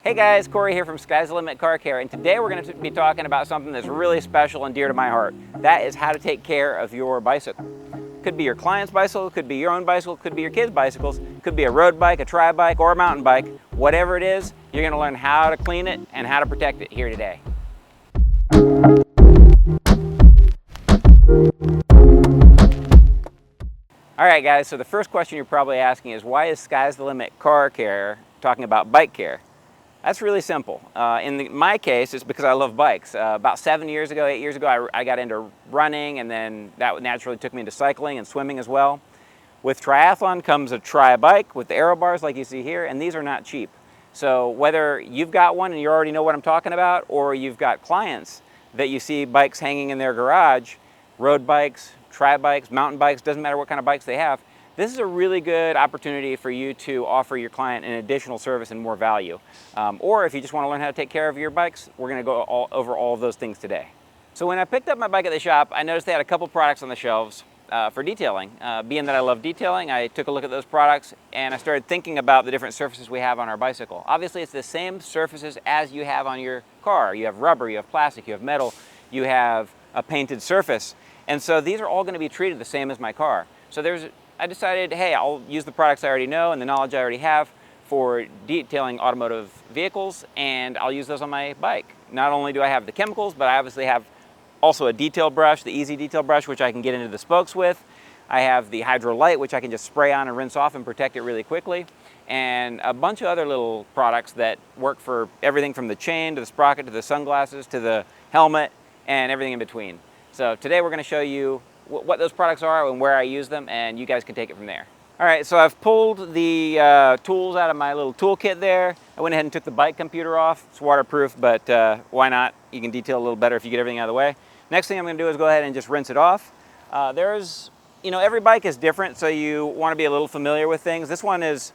Hey guys, Corey here from Sky's the Limit Car Care, and today we're going to be talking about something that's really special and dear to my heart. That is how to take care of your bicycle. Could be your client's bicycle, could be your own bicycle, could be your kids' bicycles, could be a road bike, a tri-bike, or a mountain bike. Whatever it is, you're going to learn how to clean it and how to protect it here today. Alright guys, so the first question you're probably asking is, why is Sky's the Limit Car Care talking about bike care? That's really simple. In my case, it's because I love bikes. About 8 years ago, I got into running, and then that naturally took me into cycling and swimming as well. With triathlon comes a tri-bike with the aero bars like you see here, and these are not cheap. So whether you've got one and you already know what I'm talking about, or you've got clients that you see bikes hanging in their garage, road bikes, tri-bikes, mountain bikes, doesn't matter what kind of bikes they have, this is a really good opportunity for you to offer your client an additional service and more value. Or if you just want to learn how to take care of your bikes, we're going to go over all of those things today. So when I picked up my bike at the shop, I noticed they had a couple products on the shelves for detailing. Being that I love detailing, I took a look at those products and I started thinking about the different surfaces we have on our bicycle. Obviously, it's the same surfaces as you have on your car. You have rubber, you have plastic, you have metal, you have a painted surface. And so these are all going to be treated the same as my car. So I decided, hey, I'll use the products I already know and the knowledge I already have for detailing automotive vehicles, and I'll use those on my bike. Not only do I have the chemicals, but I obviously have also a detail brush, the easy detail brush, which I can get into the spokes with. I have the Hydro2 Lite, which I can just spray on and rinse off and protect it really quickly. And a bunch of other little products that work for everything from the chain to the sprocket to the sunglasses to the helmet and everything in between. So today we're going to show you what those products are and where I use them, and you guys can take it from there. All right, so I've pulled the tools out of my little toolkit there. I went ahead and took the bike computer off. It's waterproof, but why not? You can detail a little better if you get everything out of the way. Next thing I'm going to do is go ahead and just rinse it off. Every bike is different, so you want to be a little familiar with things. This one is,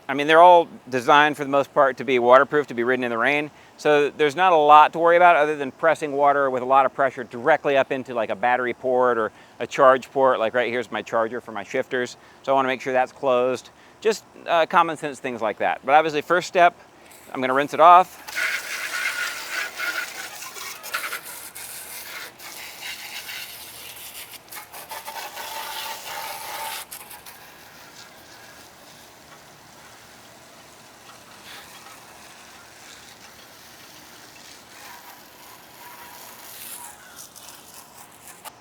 they're all designed for the most part to be waterproof, to be ridden in the rain. So there's not a lot to worry about other than pressing water with a lot of pressure directly up into like a battery port or a charge port. Like right here's my charger for my shifters. So I want to make sure that's closed. Just common sense things like that. But obviously first step, I'm going to rinse it off.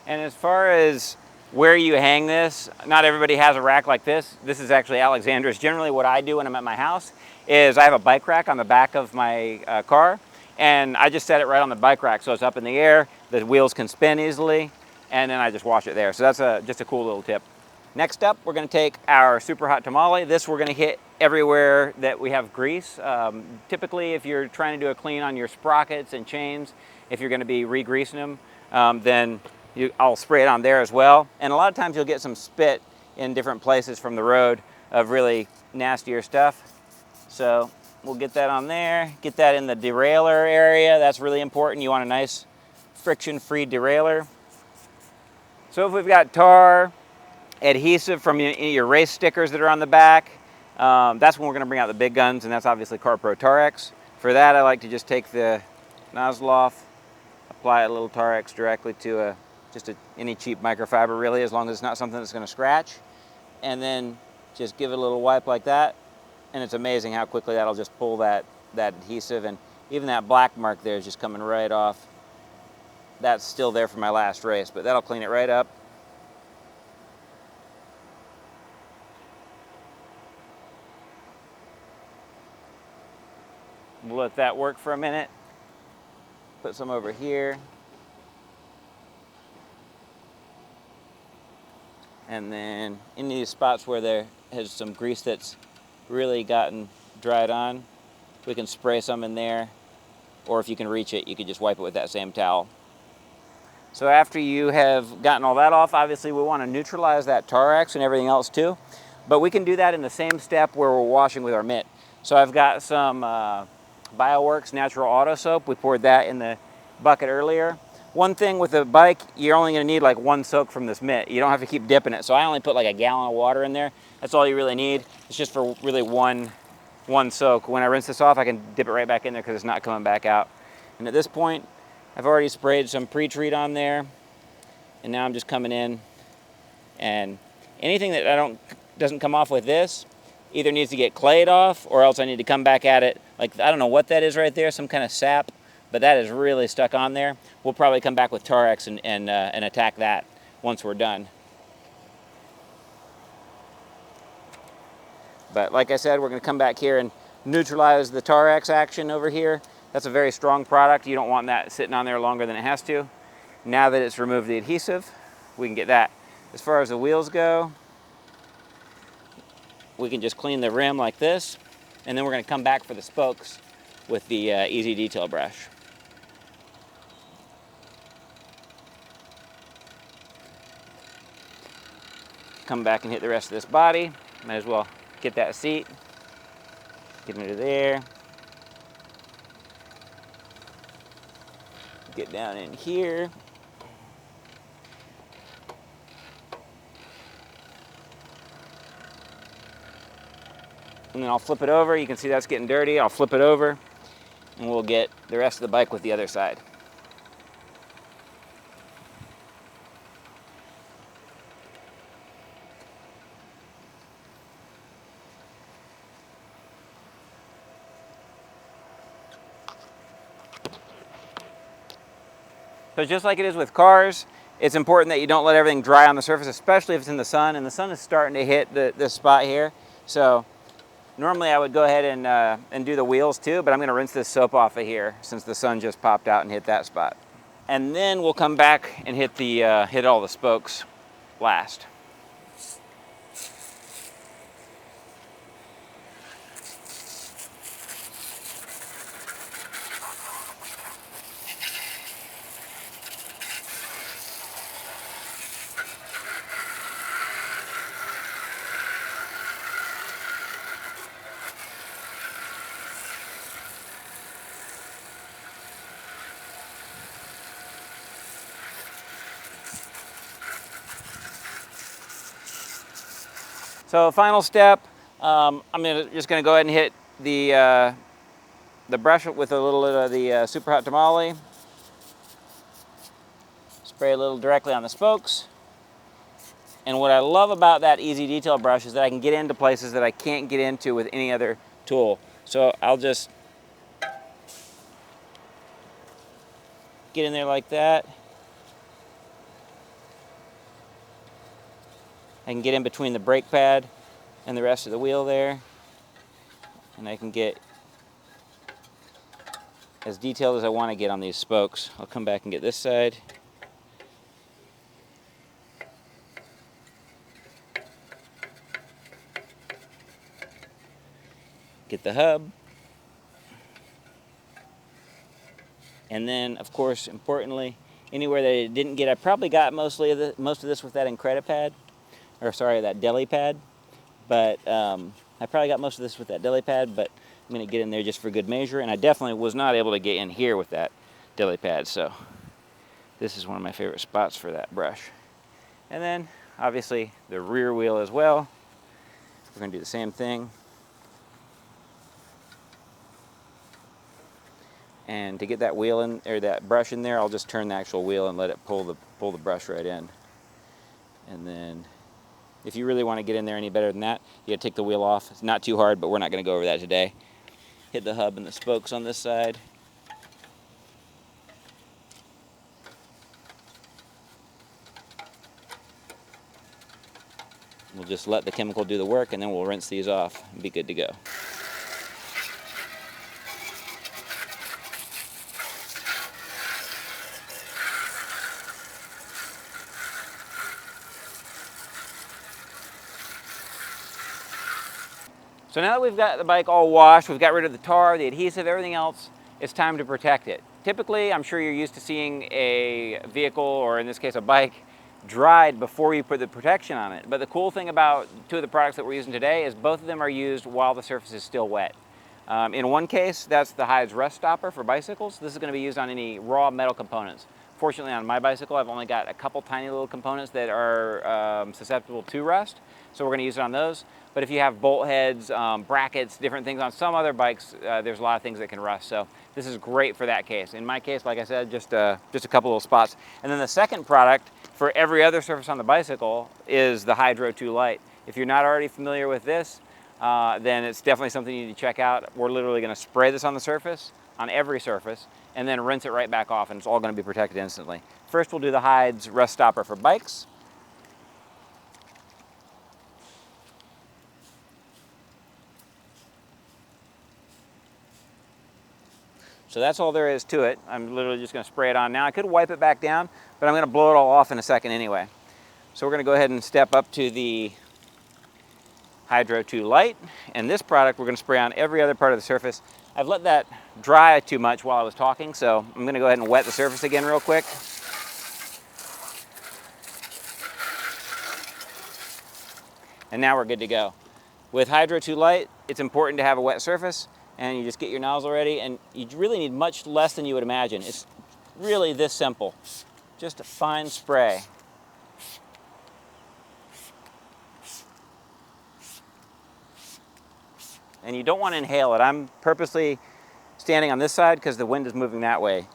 And as far as where you hang this, not everybody has a rack like this. This is actually Alexandra's. Generally what I do when I'm at my house is I have a bike rack on the back of my car, and I just set it right on the bike rack so it's up in the air, the wheels can spin easily, and then I just wash it there. So that's just a cool little tip. Next up, we're going to take our super hot tamale. This we're going to hit everywhere that we have grease. Typically, if you're trying to do a clean on your sprockets and chains, if you're going to be re-greasing them, then I'll spray it on there as well. And a lot of times you'll get some spit in different places from the road of really nastier stuff. So we'll get that on there, get that in the derailleur area. That's really important. You want a nice friction-free derailleur. So if we've got tar, adhesive from your race stickers that are on the back, that's when we're gonna bring out the big guns, and that's obviously CarPro Tarex. For that, I like to just take the nozzle off, apply a little Tarex directly to any cheap microfiber really, as long as it's not something that's going to scratch, and then just give it a little wipe like that, and it's amazing how quickly that'll just pull that adhesive, and even that black mark there is just coming right off. That's still there from my last race, but that'll clean it right up. We'll let that work for a minute. Put some over here. And then in these spots where there has some grease that's really gotten dried on, we can spray some in there, or if you can reach it, you could just wipe it with that same towel. So after you have gotten all that off, obviously we want to neutralize that Tarex and everything else too, but we can do that in the same step where we're washing with our mitt. So I've got some Bioworks Natural Auto Soap. We poured that in the bucket earlier. One thing with a bike, you're only going to need like one soak from this mitt. You don't have to keep dipping it. So I only put like a gallon of water in there. That's all you really need. It's just for really one one soak. When I rinse this off, I can dip it right back in there because it's not coming back out. And at this point, I've already sprayed some pre-treat on there, and now I'm just coming in, and anything that doesn't come off with this either needs to get clayed off, or else I need to come back at it. Like, I don't know what that is right there, some kind of sap, but that is really stuck on there. We'll probably come back with Tarex and attack that once we're done. But like I said, we're going to come back here and neutralize the Tarex action over here. That's a very strong product. You don't want that sitting on there longer than it has to. Now that it's removed the adhesive, we can get that. As far as the wheels go, we can just clean the rim like this, and then we're going to come back for the spokes with the Easy Detail brush. Come back and hit the rest of this body. Might as well get that seat, get into there, get down in here. And then I'll flip it over. You can see that's getting dirty. I'll flip it over, and we'll get the rest of the bike with the other side. So just like it is with cars, it's important that you don't let everything dry on the surface, especially if it's in the sun, and the sun is starting to hit this spot here. So normally I would go ahead and do the wheels too, but I'm going to rinse this soap off of here since the sun just popped out and hit that spot. And then we'll come back and hit hit all the spokes last. So final step, I'm just going to go ahead and hit the brush with a little bit of the Super Hot Tamale. Spray a little directly on the spokes. And what I love about that Easy Detail brush is that I can get into places that I can't get into with any other tool. So I'll just get in there like that. I can get in between the brake pad and the rest of the wheel there, and I can get as detailed as I want to get on these spokes. I'll come back and get this side. Get the hub. And then, of course, importantly, anywhere that it didn't get, I probably got most of this with that Incredipad. Or sorry, that deli pad, but I probably got most of this with that deli pad, but I'm going to get in there just for good measure, and I definitely was not able to get in here with that deli pad, so this is one of my favorite spots for that brush. And then, obviously, the rear wheel as well. We're going to do the same thing. And to get that wheel in, or that brush in there, I'll just turn the actual wheel and let it pull the brush right in. And then if you really want to get in there any better than that, you got to take the wheel off. It's not too hard, but we're not going to go over that today. Hit the hub and the spokes on this side. We'll just let the chemical do the work, and then we'll rinse these off and be good to go. So now that we've got the bike all washed, we've got rid of the tar, the adhesive, everything else, it's time to protect it. Typically, I'm sure you're used to seeing a vehicle, or in this case a bike, dried before you put the protection on it. But the cool thing about two of the products that we're using today is both of them are used while the surface is still wet. In one case, that's the Hydro rust stopper for bicycles. This is going to be used on any raw metal components. Fortunately, on my bicycle, I've only got a couple tiny little components that are susceptible to rust, so we're going to use it on those. but if you have bolt heads, brackets, different things on some other bikes, there's a lot of things that can rust. So this is great for that case. In my case, like I said, just a couple little spots. And then the second product for every other surface on the bicycle is the Hydro2 Lite. If you're not already familiar with this, then it's definitely something you need to check out. We're literally going to spray this on the surface, on every surface, and then rinse it right back off, and it's all going to be protected instantly. First, we'll do the Hyde's Rust Stopper for bikes. So that's all there is to it. I'm literally just going to spray it on now. I could wipe it back down, but I'm going to blow it all off in a second anyway. So we're going to go ahead and step up to the Hydro2 Lite, and this product we're going to spray on every other part of the surface. I've let that dry too much while I was talking, so I'm going to go ahead and wet the surface again real quick. And now we're good to go. With Hydro2 Lite, it's important to have a wet surface, and you just get your nozzle ready, and you really need much less than you would imagine. It's really this simple. Just a fine spray. And you don't want to inhale it. I'm purposely standing on this side because the wind is moving that way.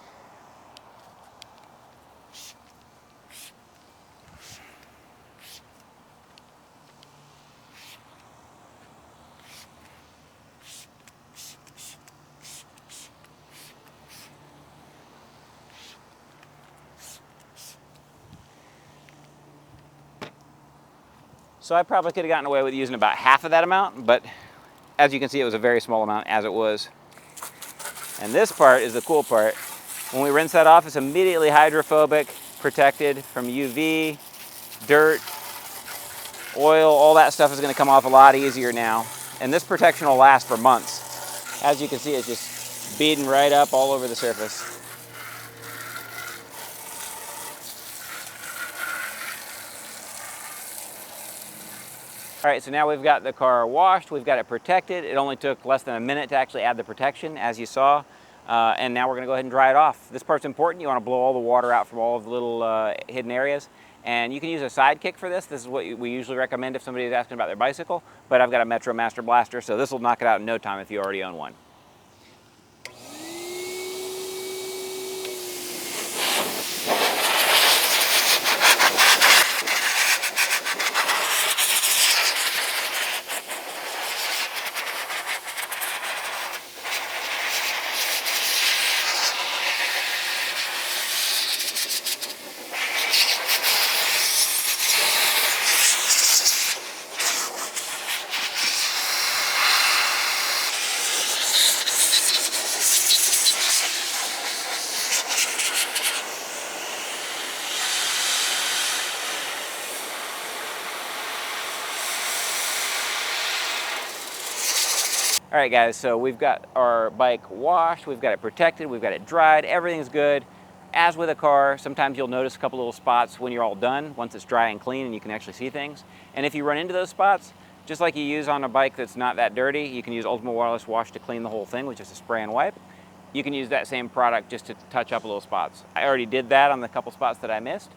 So I probably could have gotten away with using about half of that amount, but as you can see, it was a very small amount as it was. And this part is the cool part. When we rinse that off, it's immediately hydrophobic, protected from UV, dirt, oil, all that stuff is going to come off a lot easier now. And this protection will last for months. As you can see, it's just beading right up all over the surface. All right, so now we've got the car washed, we've got it protected. It only took less than a minute to actually add the protection, as you saw. And now we're gonna go ahead and dry it off. This part's important. You wanna blow all the water out from all of the little hidden areas. And you can use a sidekick for this. This is what we usually recommend if somebody is asking about their bicycle, but I've got a Metro Master Blaster, so this will knock it out in no time if you already own one. All right, guys, so we've got our bike washed, we've got it protected, we've got it dried, everything's good. As with a car, sometimes you'll notice a couple little spots when you're all done, once it's dry and clean and you can actually see things. And if you run into those spots, just like you use on a bike that's not that dirty, you can use Ultimate Waterless Wash to clean the whole thing, which is a spray and wipe. You can use that same product just to touch up little spots. I already did that on the couple spots that I missed,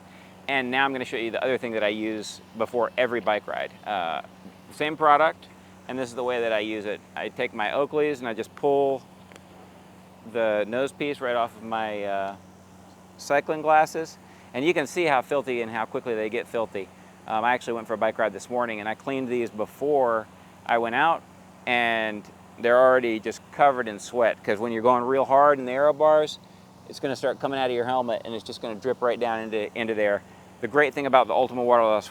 and now I'm gonna show you the other thing that I use before every bike ride. Same product, and this is the way that I use it. I take my Oakleys and I just pull the nose piece right off of my cycling glasses, and you can see how filthy and how quickly they get filthy. I actually went for a bike ride this morning and I cleaned these before I went out, and they're already just covered in sweat, because when you're going real hard in the aero bars, it's going to start coming out of your helmet and it's just going to drip right down into there. The great thing about the Ultimate Waterless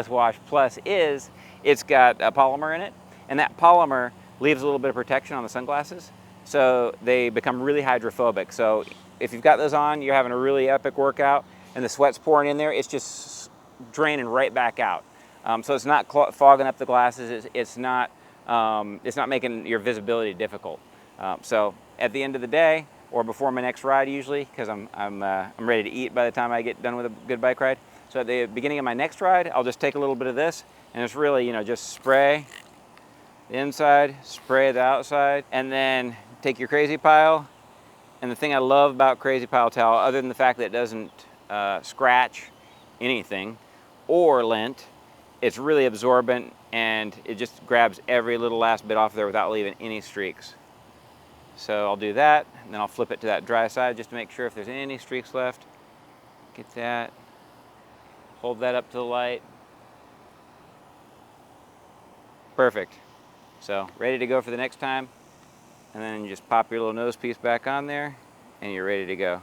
Wash Plus is it's got a polymer in it, and that polymer leaves a little bit of protection on the sunglasses, so they become really hydrophobic. So if you've got those on, you're having a really epic workout and the sweat's pouring in there, it's just draining right back out. So it's not fogging up the glasses, it's not making your visibility difficult. So at the end of the day, or before my next ride usually, because I'm ready to eat by the time I get done with a good bike ride. So at the beginning of my next ride, I'll just take a little bit of this, and it's really, just spray the inside, spray the outside, and then take your Crazy Pile. And the thing I love about Crazy Pile towel, other than the fact that it doesn't scratch anything or lint, it's really absorbent. and it just grabs every little last bit off there without leaving any streaks. So I'll do that, and then I'll flip it to that dry side just to make sure if there's any streaks left. Get that, hold that up to the light. Perfect. So ready to go for the next time, and then you just pop your little nose piece back on there, and you're ready to go.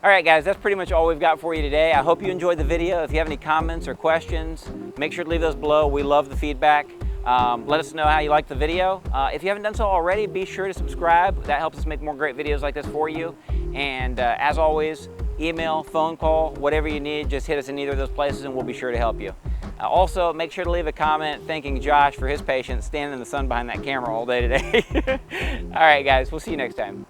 All right, guys, that's pretty much all we've got for you today. I hope you enjoyed the video. If you have any comments or questions, make sure to leave those below. We love the feedback. Let us know how you liked the video. If you haven't done so already, be sure to subscribe. That helps us make more great videos like this for you. And as always, email, phone call, whatever you need, just hit us in either of those places and we'll be sure to help you. Also, make sure to leave a comment thanking Josh for his patience standing in the sun behind that camera all day today. All right, guys, we'll see you next time.